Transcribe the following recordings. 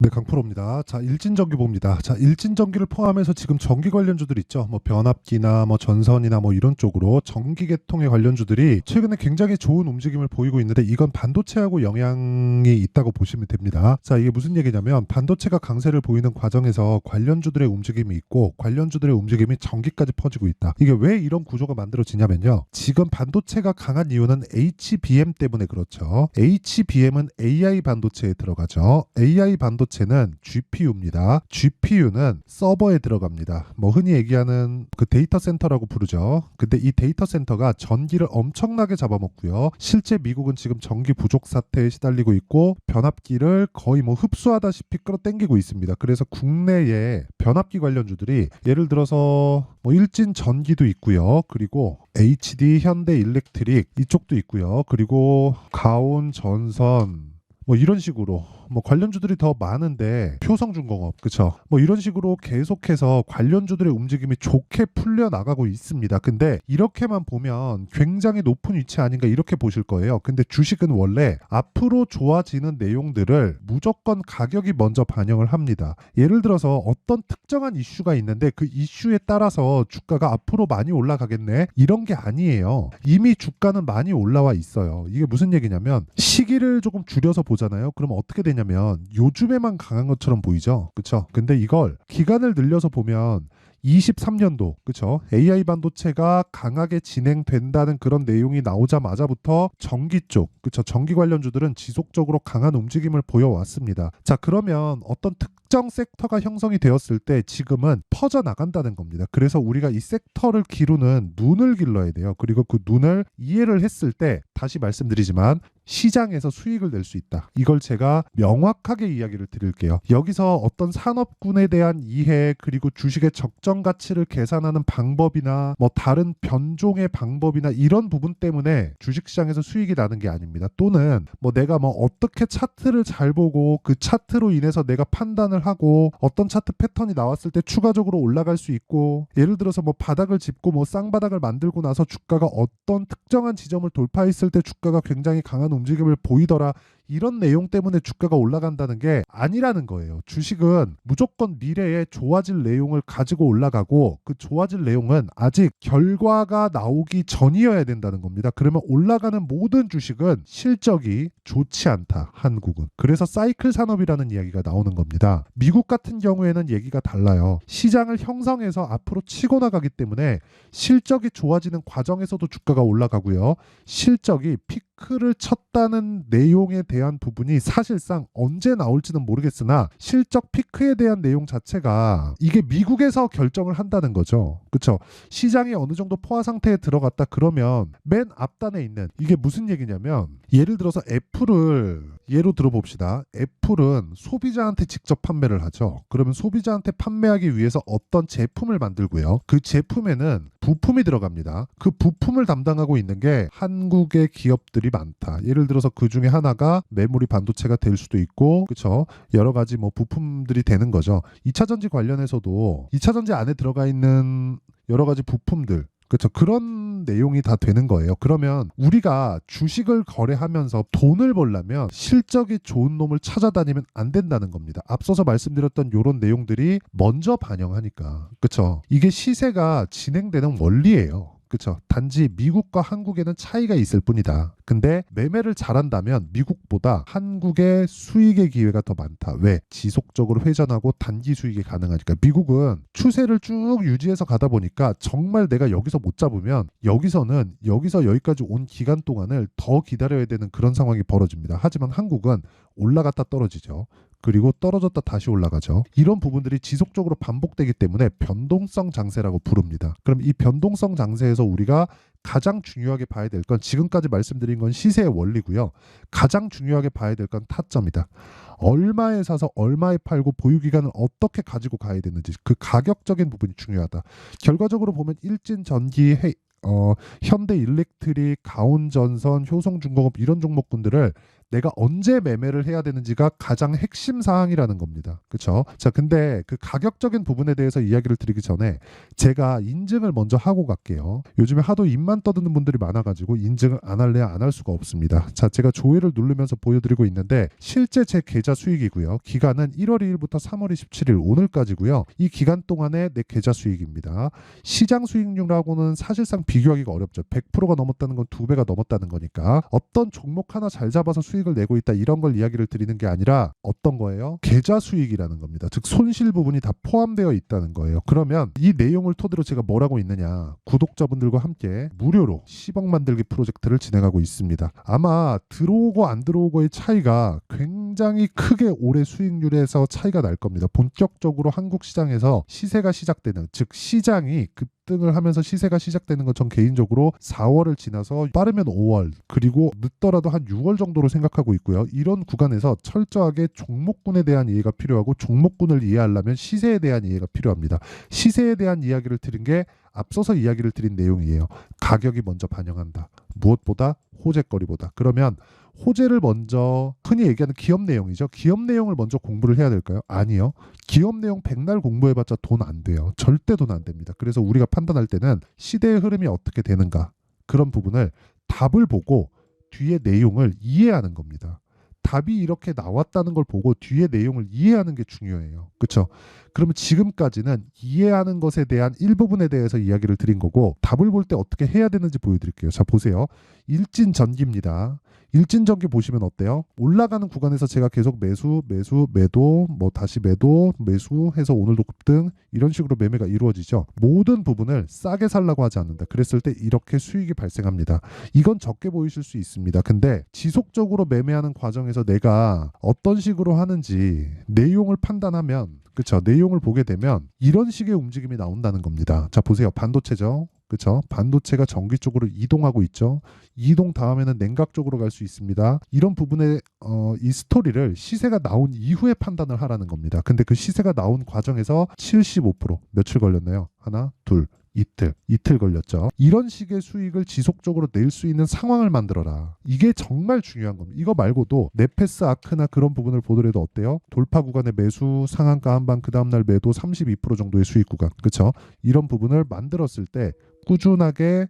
네, 강프로입니다. 자, 일진전기 봅니다. 자, 일진전기를 포함해서 지금 전기 관련주들 있죠. 뭐 변압기나 뭐 전선이나 뭐 이런 쪽으로 전기 계통의 관련주들이 최근에 굉장히 좋은 움직임을 보이고 있는데 이건 반도체하고 영향이 있다고 보시면 됩니다. 자, 이게 무슨 얘기냐면 반도체가 강세를 보이는 과정에서 관련주들의 움직임이 있고 관련주들의 움직임이 전기까지 퍼지고 있다. 이게 왜 이런 구조가 만들어지냐면요. 지금 반도체가 강한 이유는 HBM 때문에 그렇죠. HBM은 AI 반도체에 들어가죠. AI 반도체는 GPU입니다. GPU는 서버에 들어갑니다. 뭐 흔히 얘기하는 그 데이터 센터라고 부르죠. 근데 이 데이터 센터가 전기를 엄청나게 잡아먹고요. 실제 미국은 지금 전기 부족 사태에 시달리고 있고 변압기를 거의 뭐 흡수하다시피 끌어당기고 있습니다. 그래서 국내에 변압기 관련주들이 예를 들어서 뭐 일진 전기도 있고요. 그리고 HD 현대 일렉트릭 이쪽도 있고요. 그리고 가온 전선 뭐 이런 식으로 뭐 관련주들이 더 많은데 표성중공업 그쵸 뭐 이런 식으로 계속해서 관련주들의 움직임이 좋게 풀려 나가고 있습니다. 근데 이렇게만 보면 굉장히 높은 위치 아닌가 이렇게 보실 거예요. 근데 주식은 원래 앞으로 좋아지는 내용들을 무조건 가격이 먼저 반영을 합니다. 예를 들어서 어떤 특정한 이슈가 있는데 그 이슈에 따라서 주가가 앞으로 많이 올라가겠네 이런 게 아니에요. 이미 주가는 많이 올라와 있어요. 이게 무슨 얘기냐면 시기를 조금 줄여서 보잖아요. 그럼 어떻게 되냐면 요즘에만 강한 것처럼 보이죠. 그쵸? 근데 이걸 기간을 늘려서 보면 23년도 그쵸? AI 반도체가 강하게 진행된다는 그런 내용이 나오자마자부터 전기 쪽 그쵸? 전기 관련주들은 지속적으로 강한 움직임을 보여왔습니다. 자, 그러면 어떤 특정 섹터가 형성이 되었을 때 지금은 퍼져나간다는 겁니다. 그래서 우리가 이 섹터를 기르는 눈을 길러야 돼요. 그리고 그 눈을 이해를 했을 때 다시 말씀드리지만 시장에서 수익을 낼 수 있다. 이걸 제가 명확하게 이야기를 드릴게요. 여기서 어떤 산업군에 대한 이해 그리고 주식의 적정 가치를 계산하는 방법이나 뭐 다른 변종의 방법이나 이런 부분 때문에 주식시장에서 수익이 나는 게 아닙니다. 또는 뭐 내가 뭐 어떻게 차트를 잘 보고 그 차트로 인해서 내가 판단을 하고 어떤 차트 패턴이 나왔을 때 추가적으로 올라갈 수 있고 예를 들어서 뭐 바닥을 짚고 뭐 쌍바닥을 만들고 나서 주가가 어떤 특정한 지점을 돌파했을 때 주가가 굉장히 강한 움직임을 보이더라. 이런 내용 때문에 주가가 올라간다는 게 아니라는 거예요. 주식은 무조건 미래에 좋아질 내용을 가지고 올라가고 그 좋아질 내용은 아직 결과가 나오기 전이어야 된다는 겁니다. 그러면 올라가는 모든 주식은 실적이 좋지 않다. 한국은. 그래서 사이클 산업이라는 이야기가 나오는 겁니다. 미국 같은 경우에는 얘기가 달라요. 시장을 형성해서 앞으로 치고 나가기 때문에 실적이 좋아지는 과정에서도 주가가 올라가고요. 실적이 피크를 쳤다는 내용에 대한 부분이 사실상 언제 나올지는 모르겠으나 실적 피크에 대한 내용 자체가 이게 미국에서 결정을 한다는 거죠. 그렇죠? 시장이 어느 정도 포화 상태에 들어갔다 그러면 맨 앞단에 있는 이게 무슨 얘기냐면 예를 들어서 애플을 예로 들어봅시다. 애플은 소비자한테 직접 판매를 하죠. 그러면 소비자한테 판매하기 위해서 어떤 제품을 만들고요. 그 제품에는 부품이 들어갑니다. 그 부품을 담당하고 있는 게 한국의 기업들이 많다. 예를 들어서 그 중에 하나가 메모리 반도체가 될 수도 있고, 그렇죠? 여러 가지 뭐 부품들이 되는 거죠. 2차 전지 관련해서도 2차 전지 안에 들어가 있는 여러 가지 부품들 그렇죠. 그런 내용이 다 되는 거예요. 그러면 우리가 주식을 거래하면서 돈을 벌려면 실적이 좋은 놈을 찾아다니면 안 된다는 겁니다. 앞서서 말씀드렸던 이런 내용들이 먼저 반영하니까. 그렇죠. 이게 시세가 진행되는 원리예요. 그렇죠. 단지 미국과 한국에는 차이가 있을 뿐이다. 근데 매매를 잘한다면 미국보다 한국의 수익의 기회가 더 많다. 왜? 지속적으로 회전하고 단기 수익이 가능하니까. 미국은 추세를 쭉 유지해서 가다 보니까 정말 내가 여기서 못 잡으면 여기서 여기까지 온 기간 동안을 더 기다려야 되는 그런 상황이 벌어집니다. 하지만 한국은 올라갔다 떨어지죠. 그리고 떨어졌다 다시 올라가죠. 이런 부분들이 지속적으로 반복되기 때문에 변동성 장세라고 부릅니다. 그럼 이 변동성 장세에서 우리가 가장 중요하게 봐야 될 건 지금까지 말씀드린 건 시세의 원리고요. 가장 중요하게 봐야 될 건 타점이다. 얼마에 사서 얼마에 팔고 보유기간을 어떻게 가지고 가야 되는지 그 가격적인 부분이 중요하다. 결과적으로 보면 일진전기, 현대일렉트릭, 가온전선, 효성중공업 이런 종목군들을 내가 언제 매매를 해야 되는지가 가장 핵심 사항이라는 겁니다. 그렇죠? 자, 근데 그 가격적인 부분에 대해서 이야기를 드리기 전에 제가 인증을 먼저 하고 갈게요. 요즘에 하도 입만 떠드는 분들이 많아가지고 인증을 안 할래야 안 할 수가 없습니다. 자, 제가 조회를 누르면서 보여드리고 있는데 실제 제 계좌 수익이고요. 기간은 1월 2일부터 3월 27일 오늘까지고요. 이 기간 동안의 내 계좌 수익입니다. 시장 수익률하고는 사실상 비교하기가 어렵죠. 100%가 넘었다는 건 2배가 넘었다는 거니까 어떤 종목 하나 잘 잡아서 수익을 내고 있다 이런 걸 이야기를 드리는 게 아니라 어떤 거예요? 계좌 수익이라는 겁니다. 즉 손실 부분이 다 포함되어 있다는 거예요. 그러면 이 내용을 토대로 제가 뭘 하고 있느냐, 구독자분들과 함께 무료로 10억 만들기 프로젝트를 진행하고 있습니다. 아마 들어오고 안 들어오고의 차이가 굉장히 크게 올해 수익률에서 차이가 날 겁니다. 본격적으로 한국 시장에서 시세가 시작되는, 즉 시장이 급등을 하면서 시세가 시작되는 건 전 개인적으로 4월을 지나서 빠르면 5월, 그리고 늦더라도 한 6월 정도로 생각하고 있고요. 이런 구간에서 철저하게 종목군에 대한 이해가 필요하고 종목군을 이해하려면 시세에 대한 이해가 필요합니다. 시세에 대한 이야기를 드린 게 앞서서 이야기를 드린 내용이에요. 가격이 먼저 반영한다. 무엇보다 호재거리보다. 그러면 호재를 먼저, 흔히 얘기하는 기업 내용이죠. 기업 내용을 먼저 공부를 해야 될까요? 아니요. 기업 내용 백날 공부해봤자 돈 안 돼요. 절대 돈 안 됩니다. 그래서 우리가 판단할 때는 시대의 흐름이 어떻게 되는가, 그런 부분을 답을 보고 뒤에 내용을 이해하는 겁니다. 답이 이렇게 나왔다는 걸 보고 뒤에 내용을 이해하는 게 중요해요. 그렇죠? 그러면 지금까지는 이해하는 것에 대한 일부분에 대해서 이야기를 드린 거고, 답을 볼 때 어떻게 해야 되는지 보여드릴게요. 자, 보세요. 일진전기입니다. 일진전기 보시면 어때요? 올라가는 구간에서 제가 계속 매수, 매도, 뭐 다시 매도, 매수 해서 오늘도 급등, 이런 식으로 매매가 이루어지죠. 모든 부분을 싸게 살라고 하지 않는다. 그랬을 때 이렇게 수익이 발생합니다. 이건 적게 보이실 수 있습니다. 근데 지속적으로 매매하는 과정에서 내가 어떤 식으로 하는지 내용을 판단하면, 그렇죠? 내용을 보게 되면 이런 식의 움직임이 나온다는 겁니다. 자, 보세요. 반도체죠. 그렇죠? 반도체가 전기 쪽으로 이동하고 있죠. 이동 다음에는 냉각 쪽으로 갈 수 있습니다. 이런 부분에 이 스토리를 시세가 나온 이후에 판단을 하라는 겁니다. 근데 그 시세가 나온 과정에서 75% 며칠 걸렸나요? 하나, 둘, 이틀 걸렸죠. 이런 식의 수익을 지속적으로 낼 수 있는 상황을 만들어라. 이게 정말 중요한 겁니다. 이거 말고도 네페스 아크나 그런 부분을 보더라도 어때요? 돌파 구간의 매수, 상한가 한방, 그 다음날 매도 32% 정도의 수익 구간, 그렇죠? 이런 부분을 만들었을 때 꾸준하게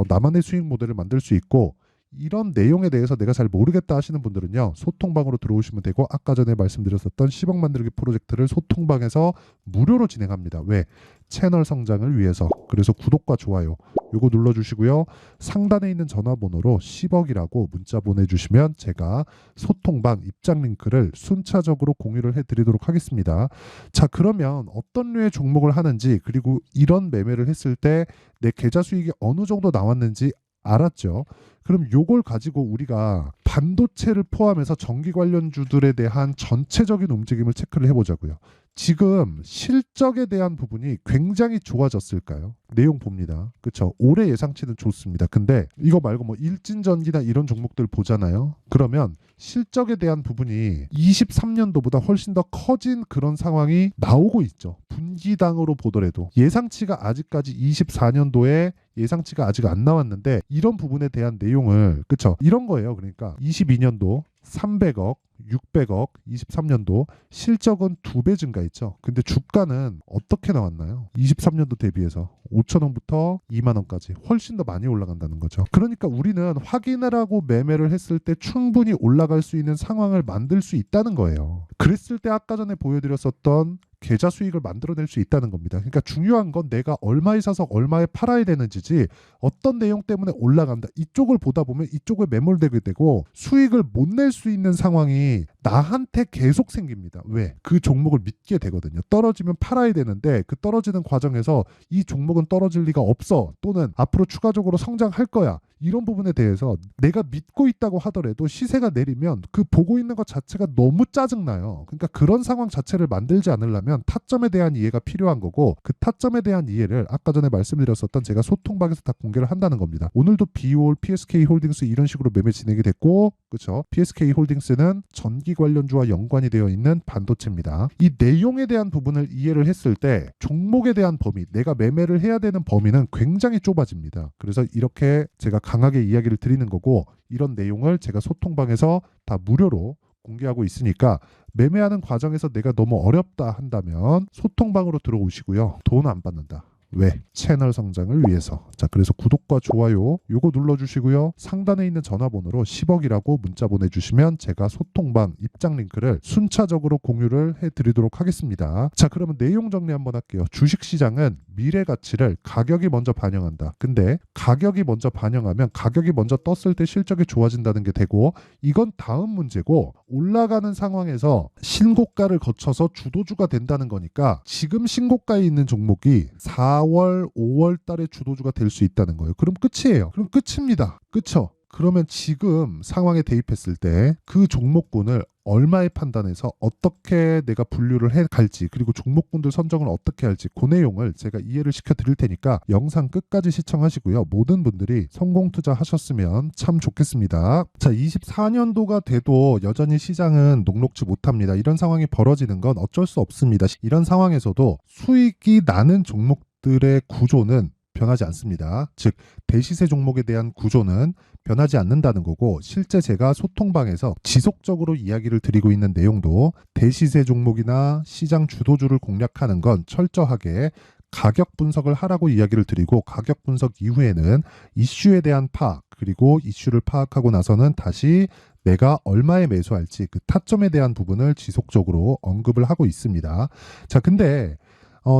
나만의 수익 모델을 만들 수 있고, 이런 내용에 대해서 내가 잘 모르겠다 하시는 분들은요, 소통방으로 들어오시면 되고, 아까 전에 말씀드렸었던 10억 만들기 프로젝트를 소통방에서 무료로 진행합니다. 왜? 채널 성장을 위해서. 그래서 구독과 좋아요 요거 눌러주시고요. 상단에 있는 전화번호로 10억이라고 문자 보내주시면 제가 소통방 입장 링크를 순차적으로 공유를 해드리도록 하겠습니다. 자, 그러면 어떤 류의 종목을 하는지, 그리고 이런 매매를 했을 때 내 계좌 수익이 어느 정도 나왔는지 알았죠? 그럼 요걸 가지고 우리가 반도체를 포함해서 전기 관련주들에 대한 전체적인 움직임을 체크를 해보자고요. 지금 실적에 대한 부분이 굉장히 좋아졌을까요? 내용 봅니다. 그렇죠? 올해 예상치는 좋습니다. 근데 이거 말고 뭐 일진전기나 이런 종목들 보잖아요. 그러면 실적에 대한 부분이 23년도보다 훨씬 더 커진 그런 상황이 나오고 있죠. 분기당으로 보더라도 예상치가 아직까지 24년도에 예상치가 아직 안 나왔는데, 이런 부분에 대한 내용을, 그쵸? 이런 거예요. 그러니까 22년도 300억, 600억, 23년도 실적은 2배 증가했죠. 근데 주가는 어떻게 나왔나요? 23년도 대비해서 5천원부터 2만원까지 훨씬 더 많이 올라간다는 거죠. 그러니까 우리는 확인을 하고 매매를 했을 때 충분히 올라갈 수 있는 상황을 만들 수 있다는 거예요. 그랬을 때 아까 전에 보여드렸었던 계좌 수익을 만들어낼 수 있다는 겁니다. 그러니까 중요한 건 내가 얼마에 사서 얼마에 팔아야 되는지지, 어떤 내용 때문에 올라간다 이쪽을 보다 보면 이쪽에 매몰되게 되고 수익을 못 낼 수 있는 상황이 나한테 계속 생깁니다. 왜? 그 종목을 믿게 되거든요. 떨어지면 팔아야 되는데 그 떨어지는 과정에서 이 종목은 떨어질 리가 없어, 또는 앞으로 추가적으로 성장할 거야, 이런 부분에 대해서 내가 믿고 있다고 하더라도 시세가 내리면 그 보고 있는 것 자체가 너무 짜증나요. 그러니까 그런 상황 자체를 만들지 않으려면 타점에 대한 이해가 필요한 거고, 그 타점에 대한 이해를 아까 전에 말씀드렸었던 제가 소통방에서 다 공개를 한다는 겁니다. 오늘도 비올, PSK 홀딩스 이런 식으로 매매 진행이 됐고, 그렇죠? PSK 홀딩스는 전기 관련주와 연관이 되어 있는 반도체입니다. 이 내용에 대한 부분을 이해를 했을 때 종목에 대한 범위, 내가 매매를 해야 되는 범위는 굉장히 좁아집니다. 그래서 이렇게 제가 강하게 이야기를 드리는 거고, 이런 내용을 제가 소통방에서 다 무료로 공개하고 있으니까 매매하는 과정에서 내가 너무 어렵다 한다면 소통방으로 들어오시고요. 돈 안 받는다. 왜? 채널 성장을 위해서. 자, 그래서 구독과 좋아요 요거 눌러주시고요. 상단에 있는 전화번호로 10억이라고 문자 보내주시면 제가 소통방 입장 링크를 순차적으로 공유를 해드리도록 하겠습니다. 자, 그러면 내용 정리 한번 할게요. 주식시장은 미래 가치를 가격이 먼저 반영한다. 근데 가격이 먼저 반영하면 가격이 먼저 떴을 때 실적이 좋아진다는 게 되고, 이건 다음 문제고, 올라가는 상황에서 신고가를 거쳐서 주도주가 된다는 거니까 지금 신고가에 있는 종목이 4월, 5월 달에 주도주가 될 수 있다는 거예요. 그럼 끝이에요. 그럼 끝입니다. 그쵸? 그러면 지금 상황에 대입했을 때 그 종목군을 얼마에 판단해서 어떻게 내가 분류를 해 갈지, 그리고 종목군들 선정을 어떻게 할지, 그 내용을 제가 이해를 시켜 드릴 테니까 영상 끝까지 시청하시고요. 모든 분들이 성공 투자하셨으면 참 좋겠습니다. 자, 24년도가 돼도 여전히 시장은 녹록지 못합니다. 이런 상황이 벌어지는 건 어쩔 수 없습니다. 이런 상황에서도 수익이 나는 종목들의 구조는 변하지 않습니다. 즉, 대시세 종목에 대한 구조는 변하지 않는다는 거고, 실제 제가 소통방에서 지속적으로 이야기를 드리고 있는 내용도 대시세 종목이나 시장 주도주를 공략하는 건 철저하게 가격 분석을 하라고 이야기를 드리고, 가격 분석 이후에는 이슈에 대한 파악, 그리고 이슈를 파악하고 나서는 다시 내가 얼마에 매수할지 그 타점에 대한 부분을 지속적으로 언급을 하고 있습니다. 자, 근데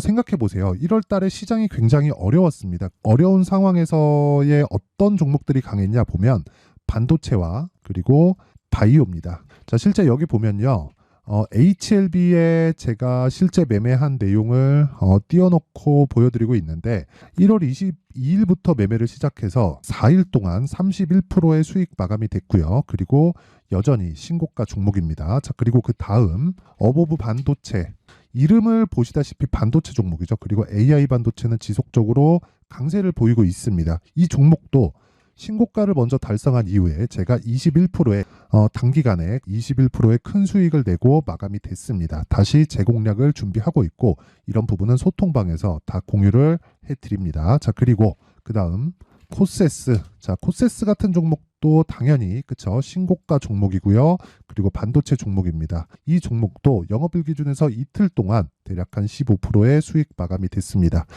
생각해 보세요. 1월 달에 시장이 굉장히 어려웠습니다. 어려운 상황에서의 어떤 종목들이 강했냐 보면 반도체와 그리고 바이오입니다. 자, 실제 여기 보면요. HLB에 제가 실제 매매한 내용을 띄워놓고 보여드리고 있는데, 1월 22일부터 매매를 시작해서 4일 동안 31%의 수익 마감이 됐고요. 그리고 여전히 신고가 종목입니다. 자, 그리고 그 다음 어보브 반도체, 이름을 보시다시피 반도체 종목이죠. 그리고 AI 반도체는 지속적으로 강세를 보이고 있습니다. 이 종목도 신고가를 먼저 달성한 이후에 제가 21%의 단기간에 21%의 큰 수익을 내고 마감이 됐습니다. 다시 재공략을 준비하고 있고, 이런 부분은 소통방에서 다 공유를 해드립니다. 자, 그리고 그 다음 코세스. 자, 코세스 같은 종목도 당연히 그쵸, 신고가 종목이고요. 그리고 반도체 종목입니다. 이 종목도 영업일 기준에서 이틀 동안 대략 한 15%의 수익 마감이 됐습니다.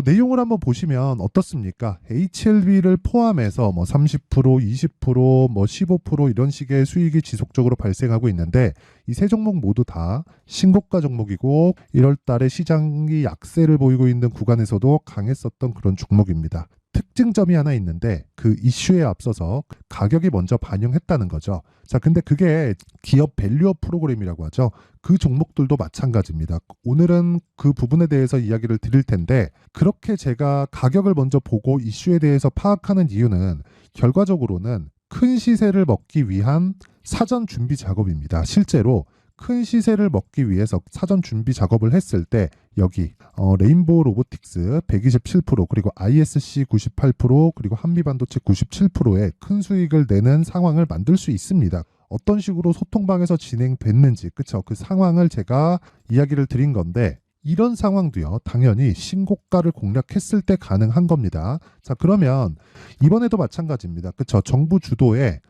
내용을 한번 보시면 어떻습니까? HLB를 포함해서 뭐 30%, 20%, 뭐 15% 이런 식의 수익이 지속적으로 발생하고 있는데, 이 세 종목 모두 다 신고가 종목이고 1월 달에 시장이 약세를 보이고 있는 구간에서도 강했었던 그런 종목입니다. 특징점이 하나 있는데, 그 이슈에 앞서서 가격이 먼저 반영했다는 거죠. 자, 근데 그게 기업 밸류업 프로그램이라고 하죠. 그 종목들도 마찬가지입니다. 오늘은 그 부분에 대해서 이야기를 드릴 텐데, 그렇게 제가 가격을 먼저 보고 이슈에 대해서 파악하는 이유는 결과적으로는 큰 시세를 먹기 위한 사전 준비 작업입니다. 실제로 큰 시세를 먹기 위해서 사전 준비 작업을 했을 때 여기 레인보우 로보틱스 127%, 그리고 ISC 98%, 그리고 한미반도체 97%의 큰 수익을 내는 상황을 만들 수 있습니다. 어떤 식으로 소통방에서 진행됐는지, 그쵸? 그 상황을 제가 이야기를 드린 건데, 이런 상황도요, 당연히 신고가를 공략했을 때 가능한 겁니다. 자, 그러면 이번에도 마찬가지입니다. 그쵸? 정부 주도의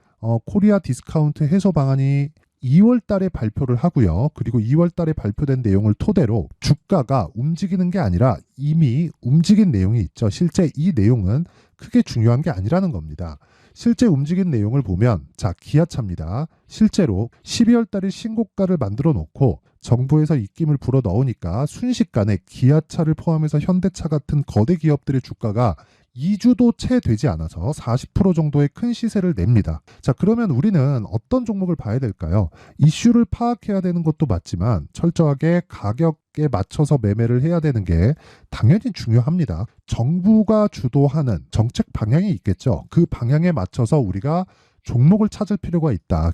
코리아 디스카운트 해소 방안이 2월 달에 발표를 하고요. 그리고 2월 달에 발표된 내용을 토대로 주가가 움직이는 게 아니라 이미 움직인 내용이 있죠. 실제 이 내용은 크게 중요한 게 아니라는 겁니다. 실제 움직인 내용을 보면, 자, 기아차입니다. 실제로 12월 달에 신고가를 만들어 놓고 정부에서 입김을 불어 넣으니까 순식간에 기아차를 포함해서 현대차 같은 거대 기업들의 주가가 2주도 채 되지 않아서 40% 정도의 큰 시세를 냅니다. 자, 그러면 우리는 어떤 종목을 봐야 될까요? 이슈를 파악해야 되는 것도 맞지만 철저하게 가격에 맞춰서 매매를 해야 되는 게 당연히 중요합니다. 정부가 주도하는 정책 방향이 있겠죠. 그 방향에 맞춰서 우리가 종목을 찾을 필요가 있다.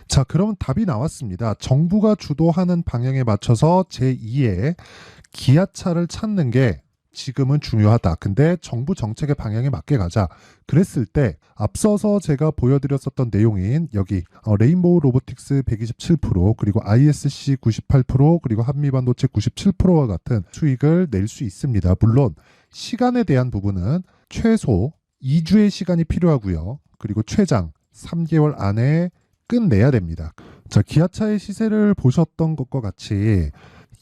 자, 그러면 답이 나왔습니다. 정부가 주도하는 방향에 맞춰서 제2의 기아차를 찾는 게 지금은 중요하다. 근데 정부 정책의 방향에 맞게 가자. 그랬을 때 앞서서 제가 보여드렸었던 내용인 여기 레인보우 로보틱스 127%, 그리고 ISC 98%, 그리고 한미반도체 97%와 같은 수익을 낼 수 있습니다. 물론 시간에 대한 부분은 최소 2주의 시간이 필요하고요. 그리고 최장 3개월 안에 끝내야 됩니다. 자, 기아차의 시세를 보셨던 것과 같이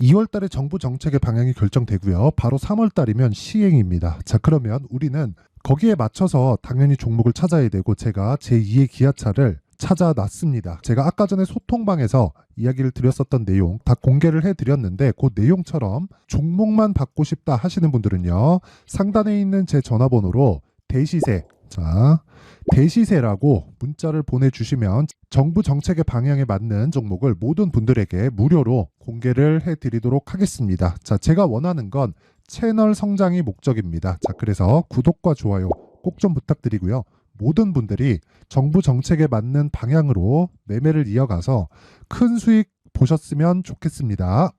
2월 달에 정부 정책의 방향이 결정되고요. 바로 3월 달이면 시행입니다. 자, 그러면 우리는 거기에 맞춰서 당연히 종목을 찾아야 되고 제가 제2의 기아차를 찾아놨습니다. 제가 아까 전에 소통방에서 이야기를 드렸었던 내용 다 공개를 해드렸는데 그 내용처럼 종목만 받고 싶다 하시는 분들은요. 상단에 있는 제 전화번호로 대시세, 자, 대시세라고 문자를 보내주시면 정부 정책의 방향에 맞는 종목을 모든 분들에게 무료로 공개를 해드리도록 하겠습니다. 자, 제가 원하는 건 채널 성장이 목적입니다. 자, 그래서 구독과 좋아요 꼭 좀 부탁드리고요. 모든 분들이 정부 정책에 맞는 방향으로 매매를 이어가서 큰 수익 보셨으면 좋겠습니다.